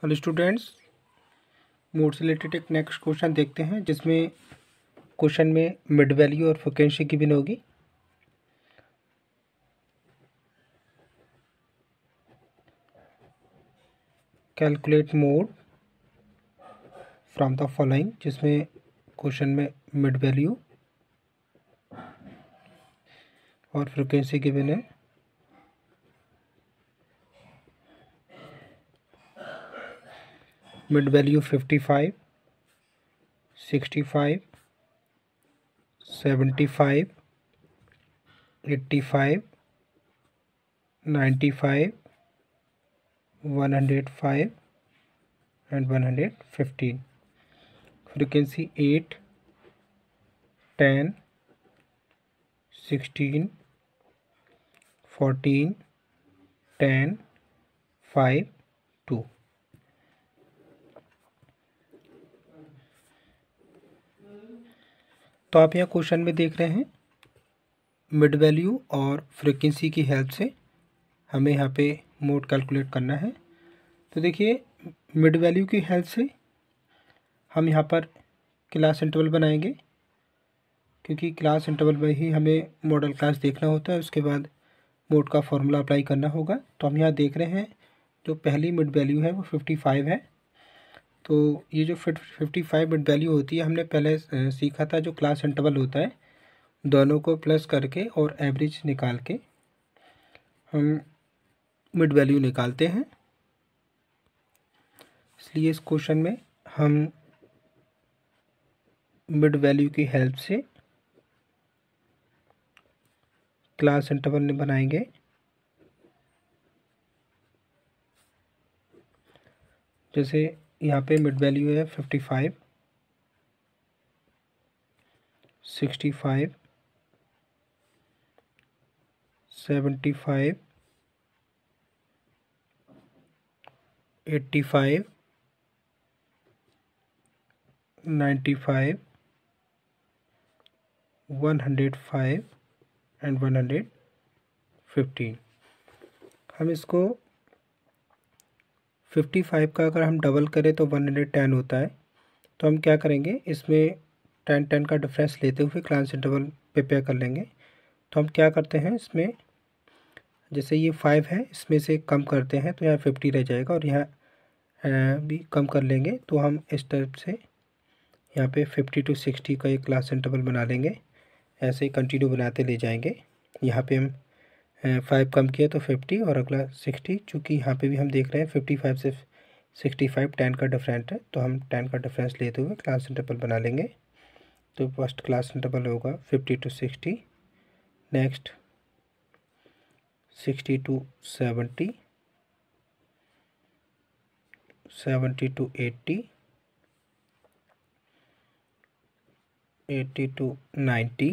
Hello students, mode से related एक next question देखते हैं जिसमें क्वेश्चन में मिड वैल्यू और फ्रीक्वेंसी गिवन होगी। Calculate mode from the following, जिसमें क्वेश्चन में मिड वैल्यू और फ्रीक्वेंसी गिवन है। Mid value 55, 65, 75, 85, 95, 105 and 115. Frequency 8, 10, 16, 14, 10, 5, 2. तो आप यहाँ क्वेश्चन में देख रहे हैं मिड वैल्यू और फ्रीक्वेंसी की हेल्प से हमें यहाँ पे मोड कैलकुलेट करना है। तो देखिए, मिड वैल्यू की हेल्प से हम यहाँ पर क्लास इंटरवल बनाएंगे, क्योंकि क्लास इंटरवल में ही हमें मॉडल क्लास देखना होता है। उसके बाद मोड का फॉर्मूला अप्लाई करना होगा। तो हम यहाँ देख रहे हैं जो पहली मिड वैल्यू है वो 55 है। तो ये जो 55 मिड वैल्यू होती है, हमने पहले सीखा था जो क्लास इंटरवल होता है, दोनों को प्लस करके और एवरेज निकाल के हम मिड वैल्यू निकालते हैं। इसलिए इस क्वेश्चन में हम मिड वैल्यू की हेल्प से क्लास इंटरवल बनाएंगे। जैसे यहाँ पे मिड वैल्यू है 55, 65, 75, 85, 95, 105 एंड 115। हम इसको 55 का अगर हम डबल करें तो 110 होता है। तो हम क्या करेंगे, इसमें 10 का डिफरेंस लेते हुए क्लास इंटरवल प्रिपेयर कर लेंगे। तो हम क्या करते हैं, इसमें जैसे ये 5 है, इसमें से कम करते हैं तो यहाँ 50 रह जाएगा, और यहाँ भी कम कर लेंगे। तो हम इस टाइप से यहाँ पे 50 to 60 का एक क्लास इंटरवल बना लेंगे। ऐसे ही कंटिन्यू बनाते ले जाएंगे। यहाँ पे हम 5 कम किया तो 50 और अगला 60। चूँकि यहाँ पे भी हम देख रहे हैं 55 से 65 10 का डिफरेंट है, तो हम 10 का डिफरेंस लेते हुए क्लास इंटरवल बना लेंगे। तो फर्स्ट क्लास इंटरवल होगा 50 to 60, next 60 to 70, 70 to 80, 80 to 90,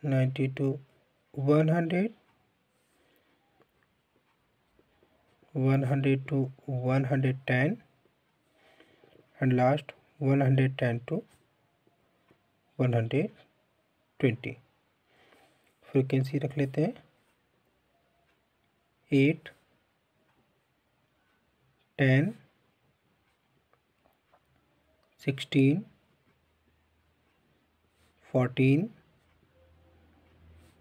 90 to 100, 100 to 110 and last 110 to 120। Frequency रख लेते हैं 8, 10, 16, 14,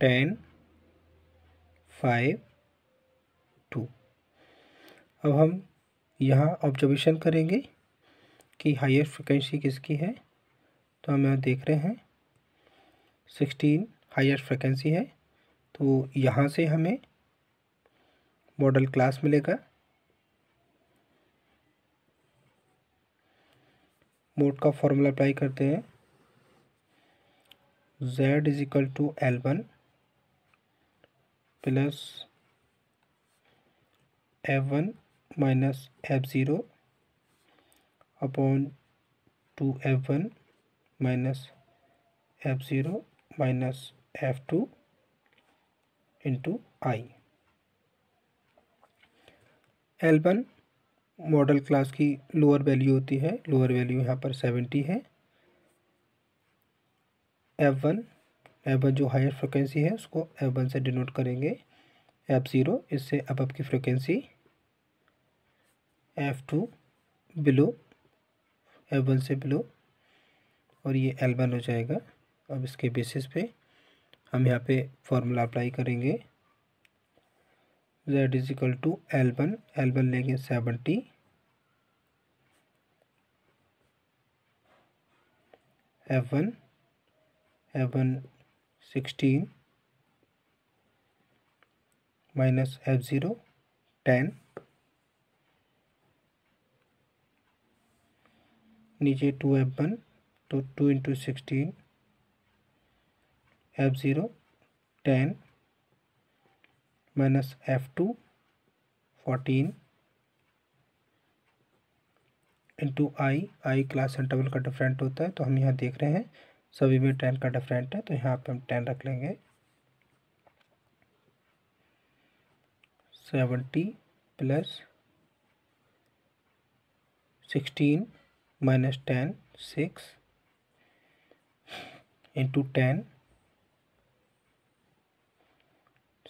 10, 5, 2। अब हम यहाँ ऑब्जर्वेशन करेंगे कि हाईएस्ट फ्रिक्वेंसी किसकी है। तो हम यहाँ देख रहे हैं 16 हाईएस्ट फ्रिक्वेंसी है। तो यहाँ से हमें मॉडल क्लास मिलेगा। मोड का फॉर्मूला अप्लाई करते हैं, Z is equal to L1 plus F1 minus F0 upon 2F1 minus F0 minus F2 into I. L1 model class की लोअर वैल्यू होती है, लोअर वैल्यू यहाँ पर 70 है। F1 जो हायर फ्रिक्वेंसी है उसको F1 से डिनोट करेंगे। F0 इससे अब की फ्रिक्वेंसी, F2 बिलो, F1 से बिलो, और ये L1 हो जाएगा। अब इसके बेसिस पे हम यहाँ पे फॉर्मूला अप्लाई करेंगे। Z is equal to L1 लेंगे 70, F1 16 माइनस F0 10, नीचे 2F1 तो 2 into 16, F0 10 minus F2 14 into I class interval का डिफरेंट होता है, तो हम यहाँ देख रहे हैं सभी में 10 का डिफरेंट है, तो यहाँ पे हम 10 रख लेंगे। 70 प्लस 16 माइनस 10 6 इंटू 10,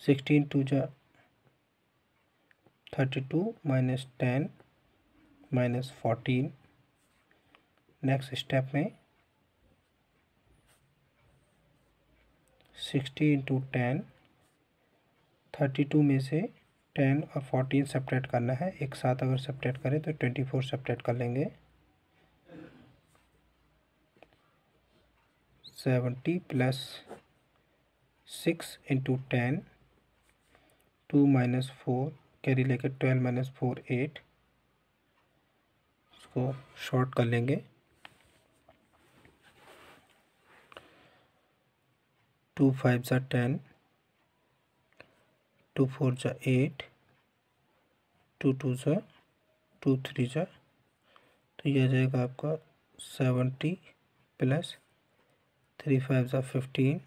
16 टू जा 32 माइनस 10 माइनस 14। नेक्स्ट स्टेप में 60 इंटू 10, 32 में से 10 और 14 सब्ट्रैक्ट करना है। एक साथ अगर सब्ट्रैक्ट करें तो 24 सब्ट्रैक्ट कर लेंगे। 70 प्लस 6 इंटू 10, 2 माइनस 4 कैरी लेकर 12 माइनस 4 8, इसको शॉर्ट कर लेंगे। 2 5 जा 10, 2 4 जा 8, 2 2 जा 2 3 जा, तो यह आ जाएगा आपका 70 प्लस 3 5 जा 15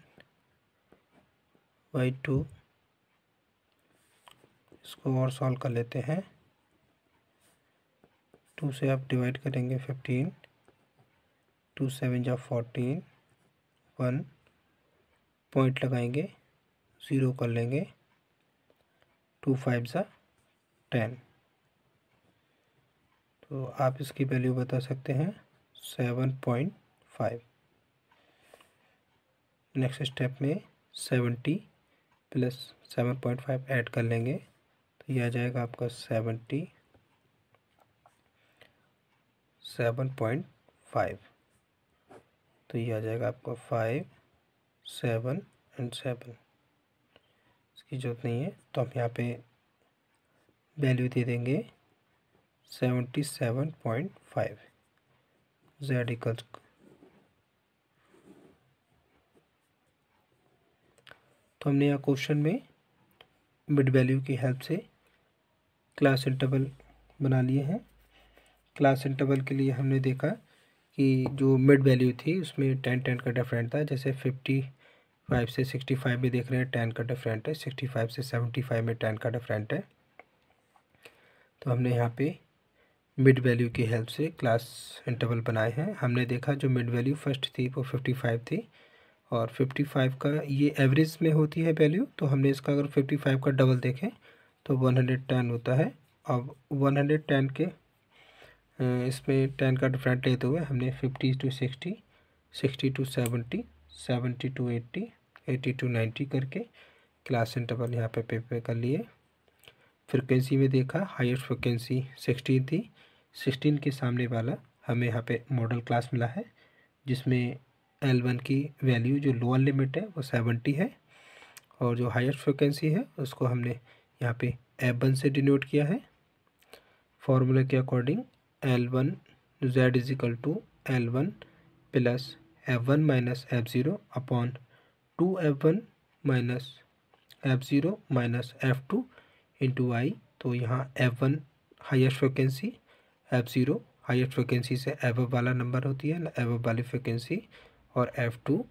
बाई 2। इसको और सॉल्व कर लेते हैं। 2 से आप डिवाइड करेंगे 15, 2 7 जा 14, 1 पॉइंट लगाएंगे, 0 कर लेंगे, 2 5 जा 10, तो आप इसकी वैल्यू बता सकते हैं 7.5। नेक्स्ट स्टेप में 70 प्लस 7.5 ऐड कर लेंगे, तो यह आ जाएगा आपका 77.5, तो यह आ जाएगा आपका 5 7 एंड 7। इसकी जरूरत नहीं है, तो हम यहाँ पे वैल्यू दे देंगे 77.5। Z इक्वल्स, तो हमने यहाँ क्वेश्चन में मिड वैल्यू की हेल्प से क्लास इंटरवल बना लिए हैं। क्लास इंटरवल के लिए हमने देखा कि जो मिड वैल्यू थी उसमें 10 का डिफरेंट था। जैसे 55 से 65 में देख रहे हैं 10 का डिफरेंट है, 65 से 75 में 10 का डिफरेंट है। तो हमने यहाँ पे मिड वैल्यू की हेल्प से क्लास इंटरवल बनाए हैं। हमने देखा जो मिड वैल्यू फर्स्ट थी वो 55 थी, और 55 का ये एवरेज में होती है वैल्यू, तो हमने इसका अगर 55 का डबल देखें तो 110 होता है। अब 110 के इसमें 10 का डिफरेंट लेते हुए हमने 50 टू 60, 60 टू 70, 70 टू 80, 80 टू 90 करके क्लास इंटरवल यहाँ पे प्रिपेयर कर लिए। फ्रिक्वेंसी में देखा हाईएस्ट फ्रिक्वेंसी 16 थी, 16 के सामने वाला हमें यहाँ पे मॉडल क्लास मिला है, जिसमें L1 की वैल्यू जो लोअर लिमिट है वो 70 है, और जो हाईएस्ट फ्रिक्वेंसी है उसको हमने यहाँ पे F1 से डिनोट किया है। फॉर्मूला के according L1 Z is equal to L1 plus F1 minus F0 upon 2F1 minus F0 minus F2 into I. तो यहाँ F1 highest frequency, F0 highest frequency से एबव वाला नंबर होती है, एबव वाली फ्रिक्वेंसी, और F2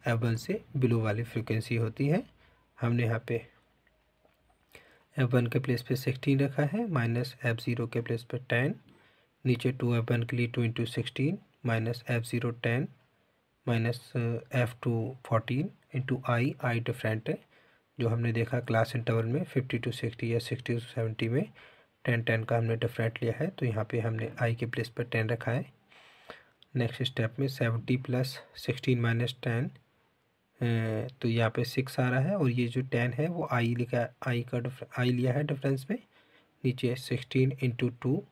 F1 से below वाली फ्रिक्वेंसी होती है। हमने यहाँ पे F1 के प्लेस पे 16 रखा है, माइनस F0 के प्लेस पे 10, नीचे 2F1 के लिए 2 into 16 minus F0 10 minus F2 14 into I different है, जो हमने देखा क्लास इंटरवल में 50 to 60 या 60 to 70 में 10 का हमने डिफरेंट लिया है, तो यहाँ पे हमने आई के प्लेस पर 10 रखा है। नेक्स्ट स्टेप में 70 + 16 - 10, तो यहाँ पे 6 आ रहा है, और ये जो 10 है वो आई लिखा है, आई लिया है डिफरेंस में। नीचे 16 × 2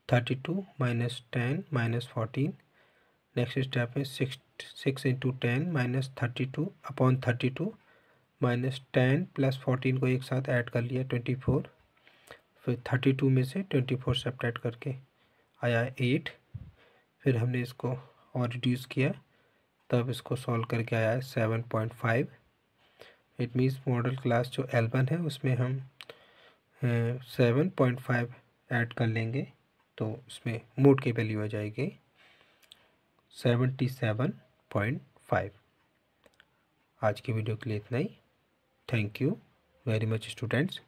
32 - 10 - 14। नेक्स्ट स्टेप में 6 × 10 - 32 अपॉन 32 -10 + 14 को एक साथ ऐड कर लिया 24। फिर 32 में से 24 सब्ट्रैक्ट करके आया 8। फिर हमने इसको और रिड्यूस किया, तब इसको सॉल्व करके आया है 7.5। इट मीन्स मॉडल क्लास जो L1 है उसमें हम 7.5 ऐड कर लेंगे, तो उसमें मोड की वैल्यू आ जाएगी 77.5। आज की वीडियो के लिए इतना ही। Thank you very much students.